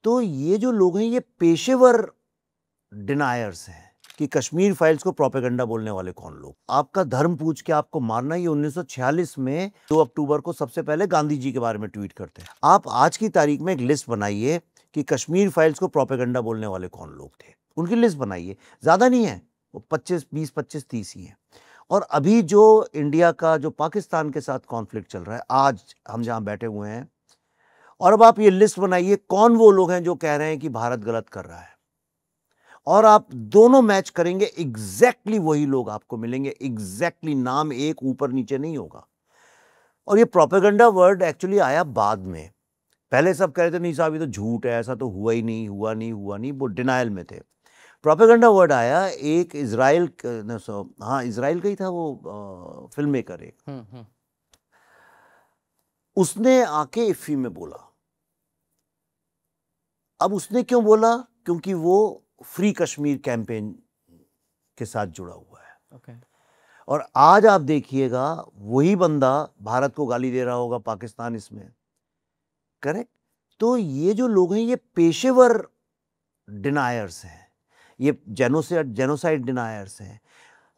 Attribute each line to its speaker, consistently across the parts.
Speaker 1: तो ये जो लोग हैं ये पेशेवर डिनायर्स हैं कि कश्मीर फाइल्स को प्रोपेगेंडा बोलने वाले कौन लोग। आपका धर्म पूछ के आपको मारना, ये 1946 में 2 अक्टूबर को सबसे पहले गांधी जी के बारे में ट्वीट करते हैं। आप आज की तारीख में एक लिस्ट बनाइए कि कश्मीर फाइल्स को प्रोपेगेंडा बोलने वाले कौन लोग थे, उनकी लिस्ट बनाइए। ज़्यादा नहीं है, वो 20, 25, 30 ही हैं। और अभी जो इंडिया का जो पाकिस्तान के साथ कॉन्फ्लिक्ट चल रहा है, आज हम जहाँ बैठे हुए हैं, और अब आप ये लिस्ट बनाइए कौन वो लोग हैं जो कह रहे हैं कि भारत गलत कर रहा है, और आप दोनों मैच करेंगे, एग्जैक्टली वही लोग आपको मिलेंगे, एग्जैक्टली नाम एक ऊपर नीचे नहीं होगा। और ये प्रोपेगेंडा वर्ड एक्चुअली आया बाद में। पहले सब कह रहे थे नहीं साहब ये तो झूठ है, ऐसा तो हुआ ही नहीं, हुआ नहीं, वो डिनायल में थे। प्रोपेगेंडा वर्ड आया एक इजराइल, हाँ इजराइल का ही था वो फिल्म मेकर एक, उसने आके इफ्फी में बोला। अब उसने क्यों बोला? क्योंकि वो फ्री कश्मीर कैंपेन के साथ जुड़ा हुआ है।
Speaker 2: okay.
Speaker 1: और आज आप देखिएगा वही बंदा भारत को गाली दे रहा होगा, पाकिस्तान इसमें, करेक्ट। तो ये जो लोग हैं ये पेशेवर डिनायर्स हैं, ये जेनोसाइड डिनायर्स हैं।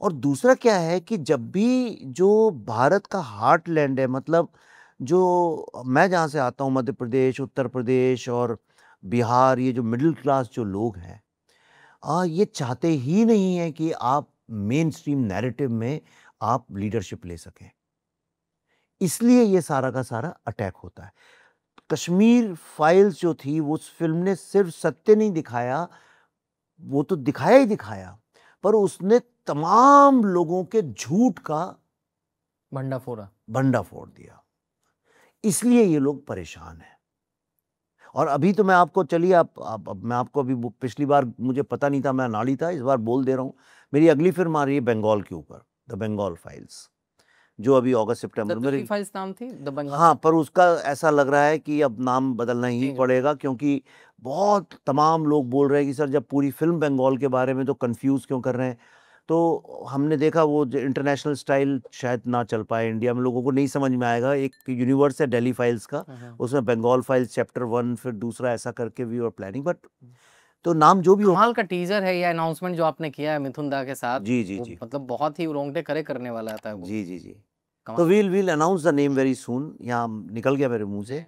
Speaker 1: और दूसरा क्या है कि जब भी जो भारत का हार्टलैंड है, मतलब जो मैं जहाँ से आता हूँ, मध्य प्रदेश, उत्तर प्रदेश और बिहार, ये जो मिडिल क्लास जो लोग हैं, ये चाहते ही नहीं है कि आप मेन स्ट्रीम नैरेटिव में आप लीडरशिप ले सकें। इसलिए ये सारा का सारा अटैक होता है। कश्मीर फाइल्स जो थी, वो उस फिल्म ने सिर्फ सत्य नहीं दिखाया, वो तो दिखाया ही दिखाया, पर उसने तमाम लोगों के झूठ का भंडा फोड़ दिया। इसलिए ये लोग परेशान हैं। और अभी तो मैं आपको, चलिए मैं आपको अभी पिछली बार मुझे पता नहीं था, मैं नाड़ी था, इस बार बोल दे रहा हूँ, मेरी अगली फिल्म आ रही है बंगाल के ऊपर, द बंगाल फाइल्स, जो अभी अगस्त सितंबर में।
Speaker 2: फाइल्स नाम थी द बंगाल।
Speaker 1: हाँ, पर उसका ऐसा लग रहा है कि अब नाम बदलना ही पड़ेगा, क्योंकि बहुत तमाम लोग बोल रहे हैं कि सर जब पूरी फिल्म बंगाल के बारे में, तो कंफ्यूज क्यों कर रहे हैं। तो हमने देखा वो इंटरनेशनल स्टाइल शायद ना चल पाए इंडिया में, लोगों को नहीं समझ में आएगा। एक यूनिवर्स है दिल्ली फाइल्स का, उसमें बंगाल फाइल्स चैप्टर 1, फिर दूसरा, ऐसा करके वी आर प्लानिंग। बट तो नाम जो भी हो,
Speaker 2: कमाल का टीजर है या अनाउंसमेंट जो आपने किया है मिथुन दा के साथ।
Speaker 1: जी,
Speaker 2: मतलब बहुत ही रोंगटे खड़े करने वाला था वो।
Speaker 1: जी। तो we'll announce the name very soon, यहाँ निकल गया मेरे मुंह से।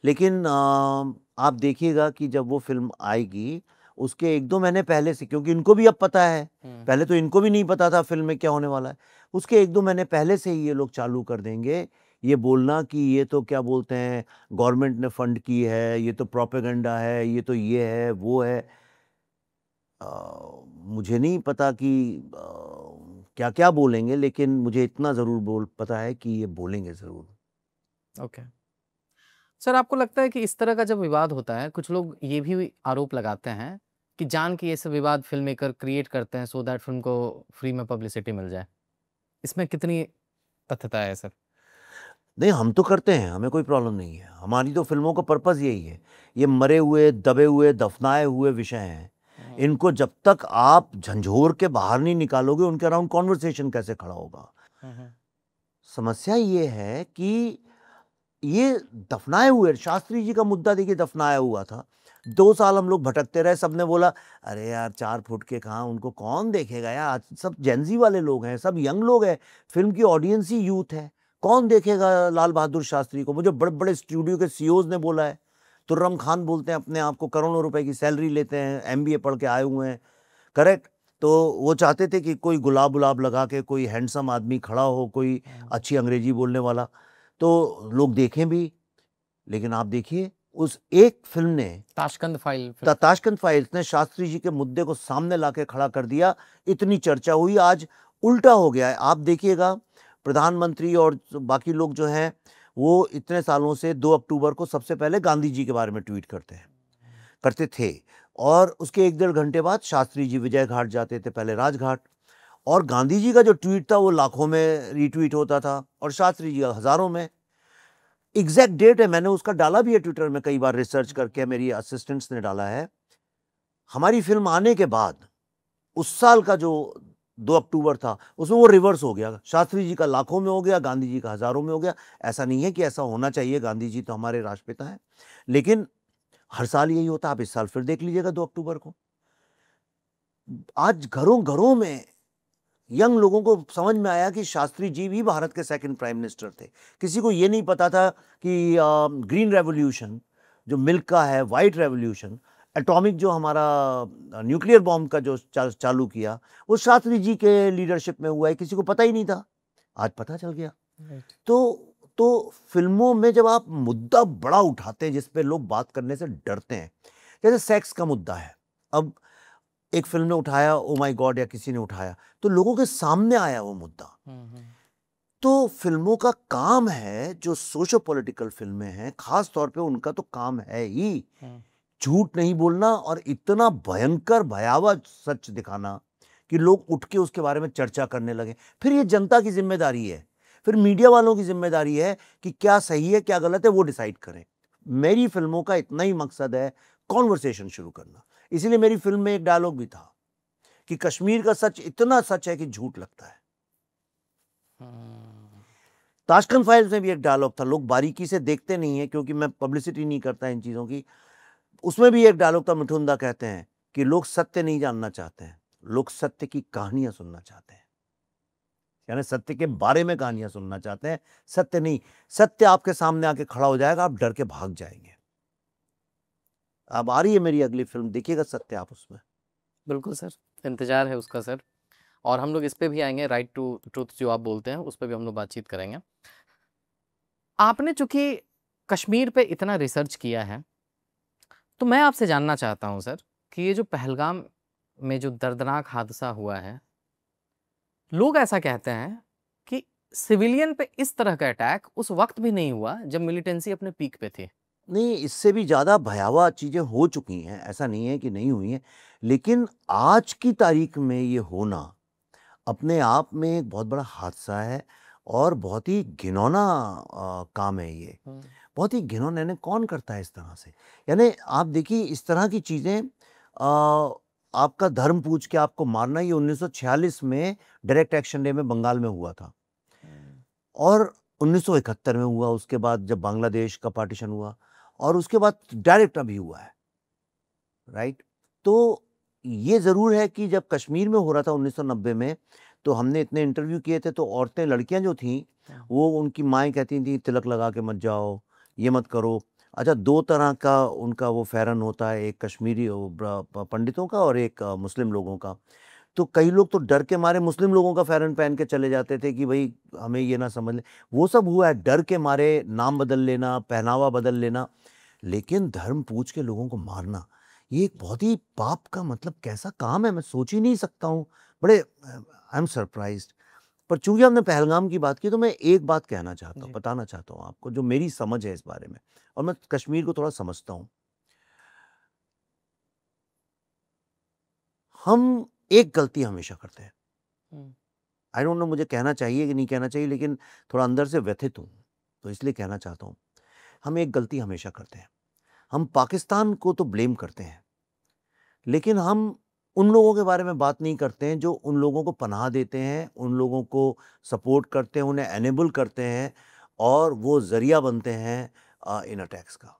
Speaker 1: लेकिन आप देखिएगा कि जब वो फिल्म आएगी, उसके 1-2 महीने पहले से, क्योंकि इनको भी अब पता है, पहले तो इनको भी नहीं पता था फिल्म में क्या होने वाला है, उसके 1-2 महीने पहले से ही ये लोग चालू कर देंगे ये बोलना कि ये तो क्या बोलते हैं, गवर्नमेंट ने फंड की है, ये तो प्रोपेगेंडा है, ये तो ये है वो है। मुझे नहीं पता कि क्या क्या बोलेंगे, लेकिन मुझे इतना ज़रूर पता है कि ये बोलेंगे ज़रूर।
Speaker 2: ओके सर, आपको लगता है कि इस तरह का जब विवाद होता है, कुछ लोग ये भी आरोप लगाते हैं कि जान के ये सब विवाद फिल्म मेकर क्रिएट करते हैं सो दैट फिल्म को फ्री में पब्लिसिटी मिल जाए, इसमें कितनी तथ्यता है सर?
Speaker 1: नहीं, हम तो करते हैं, हमें कोई प्रॉब्लम नहीं है। हमारी तो फिल्मों का पर्पज़ यही है। ये मरे हुए, दबे हुए, दफनाए हुए विषय हैं, इनको जब तक आप झंझोर के बाहर नहीं निकालोगे, उनके अराउंड कॉन्वर्सेशन कैसे खड़ा होगा। समस्या ये है कि ये दफनाए हुए, शास्त्री जी का मुद्दा देखिए, दफनाया हुआ था, 2 साल हम लोग भटकते रहे, सबने बोला अरे यार 4 फुट के कहाँ, उनको कौन देखेगा यार, सब जेनजी वाले लोग हैं, सब यंग लोग हैं, फिल्म की ऑडियंस ही यूथ है, कौन देखेगा लाल बहादुर शास्त्री को। मुझे बड़े बड़े स्टूडियो के सीईओज ने बोला है, तुर्रम खान बोलते हैं अपने आप को, करोड़ों रुपए की सैलरी लेते हैं, एमबीए पढ़ के आए हुए हैं, करेक्ट। तो वो चाहते थे कि कोई गुलाब लगा के कोई हैंडसम आदमी खड़ा हो, कोई अच्छी अंग्रेजी बोलने वाला, तो लोग देखें भी। लेकिन आप देखिए उस एक फिल्म ने, ताशकंद फाइल्स ने शास्त्री जी के मुद्दे को सामने लाके खड़ा कर दिया, इतनी चर्चा हुई, आज उल्टा हो गया है। आप देखिएगा प्रधानमंत्री और बाकी लोग जो हैं, वो इतने सालों से 2 अक्टूबर को सबसे पहले गांधी जी के बारे में ट्वीट करते थे, और उसके 1-1.5 घंटे बाद शास्त्री जी विजय घाट जाते थे, पहले राजघाट, और गांधी जी का जो ट्वीट था वो लाखों में रीट्वीट होता था और शास्त्री जी का हजारों में। एग्जैक्ट डेट है, मैंने उसका डाला भी है ट्विटर में, कई बार रिसर्च करके मेरी असिस्टेंट्स ने डाला है। हमारी फिल्म आने के बाद उस साल का जो 2 अक्टूबर था, उसमें वो रिवर्स हो गया, शास्त्री जी का लाखों में हो गया, गांधी जी का हजारों में हो गया। ऐसा नहीं है कि ऐसा होना चाहिए, गांधी जी तो हमारे राष्ट्रपिता हैं, लेकिन हर साल यही होता है, आप इस साल फिर देख लीजिएगा 2 अक्टूबर को। आज घरों-घरों में यंग लोगों को समझ में आया कि शास्त्री जी भी भारत के सेकंड प्राइम मिनिस्टर थे। किसी को ये नहीं पता था कि ग्रीन रेवोल्यूशन जो मिल्क का है, व्हाइट रेवोल्यूशन, एटॉमिक जो हमारा न्यूक्लियर बॉम्ब का जो चालू किया, वो शास्त्री जी के लीडरशिप में हुआ है, किसी को पता ही नहीं था। आज पता चल गया। तो फिल्मों में जब आप मुद्दा बड़ा उठाते हैं जिस पे लोग बात करने से डरते हैं, जैसे सेक्स का मुद्दा है, अब एक फिल्म ने उठाया, ओ माय गॉड, या किसी ने उठाया, तो लोगों के सामने आया वो मुद्दा। तो फिल्मों का काम है, जो सोशो पॉलिटिकल फिल्में हैं, खास तौर पे उनका तो काम है ही झूठ नहीं बोलना और इतना भयंकर भयावह सच दिखाना कि लोग उठ के उसके बारे में चर्चा करने लगे। फिर ये जनता की जिम्मेदारी है, फिर मीडिया वालों की जिम्मेदारी है कि क्या सही है क्या गलत है वो डिसाइड करें। मेरी फिल्मों का इतना ही मकसद है, कॉन्वर्सेशन शुरू करना। इसीलिए मेरी फिल्म में एक डायलॉग भी था कि कश्मीर का सच इतना सच है कि झूठ लगता है। ताशकंद फाइल्स में भी एक डायलॉग था, लोग बारीकी से देखते नहीं है क्योंकि मैं पब्लिसिटी नहीं करता इन चीज़ों की। उसमें भी एक डायलॉग था, मिठुन कहते हैं कि लोग सत्य नहीं जानना चाहते हैं, लोग सत्य की कहानियां सुनना चाहते हैं। यानी सत्य के बारे में कहानियां सुनना चाहते हैं, सत्य नहीं। सत्य आपके सामने आके खड़ा हो जाएगा, आप डर के भाग जाएंगे। अब आ रही है मेरी अगली फिल्म, देखिएगा सत्य आप उसमें।
Speaker 2: बिल्कुल सर, इंतजार है उसका सर। और हम लोग इस पे भी आएंगे, राइट टू ट्रूथ जो आप बोलते हैं उस पर भी हम लोग बातचीत करेंगे। आपने चूंकि कश्मीर पे इतना रिसर्च किया है, तो मैं आपसे जानना चाहता हूं सर कि ये जो पहलगाम में जो दर्दनाक हादसा हुआ है, लोग ऐसा कहते हैं कि सिविलियन पे इस तरह का अटैक उस वक्त भी नहीं हुआ जब मिलिटेंसी अपने पीक पे थी।
Speaker 1: नहीं, इससे भी ज़्यादा भयावह चीज़ें हो चुकी हैं, ऐसा नहीं है कि नहीं हुई हैं, लेकिन आज की तारीख में ये होना अपने आप में एक बहुत बड़ा हादसा है और बहुत ही घिनौना काम है ये। बहुत ही घिनौना, यानी कौन करता है इस तरह से? यानी आप देखिए, इस तरह की चीज़ें, आपका धर्म पूछ के आपको मारना, ये 1946 में डायरेक्ट एक्शन डे में बंगाल में हुआ था और 1971 में हुआ, उसके बाद जब बांग्लादेश का पार्टीशन हुआ, और उसके बाद डायरेक्ट अभी हुआ है, राइट? तो ये ज़रूर है कि जब कश्मीर में हो रहा था 1990 में, तो हमने इतने इंटरव्यू किए थे, तो औरतें, लड़कियां जो थीं, वो, उनकी माएँ कहती थीं तिलक लगा के मत जाओ, ये मत करो। अच्छा, 2 तरह का उनका वो फेरन होता है, एक कश्मीरी पंडितों का और एक मुस्लिम लोगों का। तो कई लोग तो डर के मारे मुस्लिम लोगों का फेरन पहन के चले जाते थे कि भाई हमें ये ना समझ ले। वो सब हुआ है, डर के मारे नाम बदल लेना, पहनावा बदल लेना। लेकिन धर्म पूछ के लोगों को मारना, ये एक बहुत ही पाप का, मतलब कैसा काम है, मैं सोच ही नहीं सकता हूँ। बड़े आई एम सरप्राइज्ड। पर चूंकि हमने पहलगाम की बात की, तो मैं एक बात कहना चाहता हूँ, बताना चाहता हूँ आपको, जो मेरी समझ है इस बारे में, और मैं कश्मीर को थोड़ा समझता हूँ। हम एक गलती हमेशा करते हैं, आई डोंट नो मुझे कहना चाहिए कि नहीं कहना चाहिए, लेकिन थोड़ा अंदर से व्यथित हूँ, तो इसलिए कहना चाहता हूँ। हम एक गलती हमेशा करते हैं, हम पाकिस्तान को तो ब्लेम करते हैं, लेकिन हम उन लोगों के बारे में बात नहीं करते हैं जो उन लोगों को पनाह देते हैं, उन लोगों को सपोर्ट करते हैं, उन्हें एनेबल करते हैं, और वो ज़रिया बनते हैं इन अटैक्स का।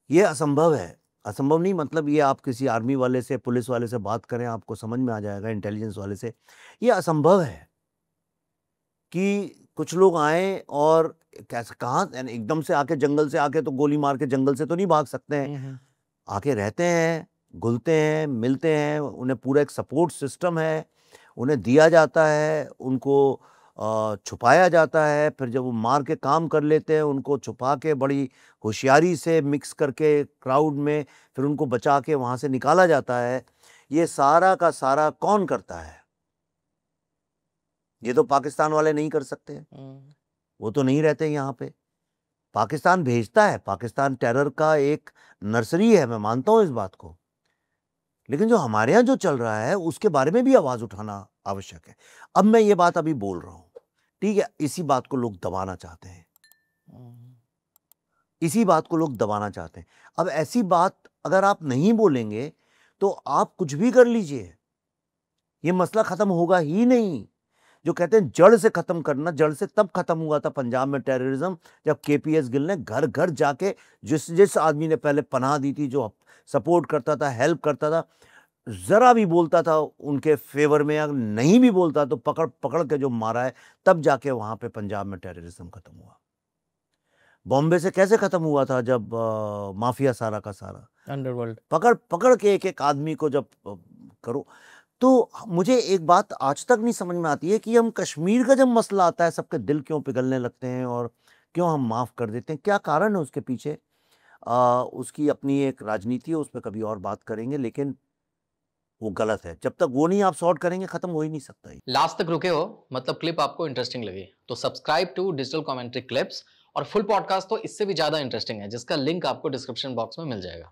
Speaker 1: ये असंभव है। असंभव नहीं, मतलब ये आप किसी आर्मी वाले से, पुलिस वाले से बात करें, आपको समझ में आ जाएगा, इंटेलिजेंस वाले से। ये असंभव है कि कुछ लोग आए और कैसे, कहाँ, यानी एकदम से आके, जंगल से आके तो गोली मार के जंगल से तो नहीं भाग सकते हैं। आके रहते हैं, घुलते हैं, मिलते हैं, उन्हें पूरा एक सपोर्ट सिस्टम है, उन्हें दिया जाता है, उनको छुपाया जाता है, फिर जब वो मार के काम कर लेते हैं, उनको छुपा के बड़ी होशियारी से मिक्स करके क्राउड में, फिर उनको बचा के वहाँ से निकाला जाता है। ये सारा का सारा कौन करता है? ये तो पाकिस्तान वाले नहीं कर सकते, वो तो नहीं रहते यहाँ पे। पाकिस्तान भेजता है, पाकिस्तान टेरर का एक नर्सरी है, मैं मानता हूँ इस बात को, लेकिन जो हमारे यहाँ जो चल रहा है उसके बारे में भी आवाज उठाना आवश्यक है। अब मैं ये बात अभी बोल रहा हूँ, ठीक है, इसी बात को लोग दबाना चाहते हैं, इसी बात को लोग दबाना चाहते हैं। अब ऐसी बात अगर आप नहीं बोलेंगे तो आप कुछ भी कर लीजिए, ये मसला खत्म होगा ही नहीं। जो कहते हैं जड़ से खत्म करना, जड़ से तब खत्म हुआ था पंजाब में टेररिज्म जब केपीएस गिल ने घर घर जाके जिस आदमी ने पहले पनाह दी थी, जो सपोर्ट करता था, हेल्प करता था, जरा भी बोलता था उनके फेवर में, अगर नहीं भी बोलता तो पकड़ पकड़ के जो मारा है, तब जाके वहां पे पंजाब में टेररिज्म खत्म हुआ। बॉम्बे से कैसे खत्म हुआ था जब माफिया सारा का सारा
Speaker 2: अंडरवर्ल्ड
Speaker 1: पकड़ पकड़ के एक एक आदमी को जब करो। तो मुझे एक बात आज तक नहीं समझ में आती है कि हम कश्मीर का जब मसला आता है सबके दिल क्यों पिघलने लगते हैं और क्यों हम माफ़ कर देते हैं, क्या कारण है उसके पीछे? उसकी अपनी एक राजनीति है, उस पर कभी और बात करेंगे, लेकिन वो गलत है। जब तक वो नहीं आप सॉर्ट करेंगे खत्म हो ही नहीं सकता।
Speaker 2: लास्ट तक रुके हो, मतलब क्लिप आपको इंटरेस्टिंग लगी तो subscribe to digital commentary clips, और फुल पॉडकास्ट तो इससे भी ज्यादा इंटरेस्टिंग है जिसका लिंक आपको डिस्क्रिप्शन बॉक्स में मिल जाएगा।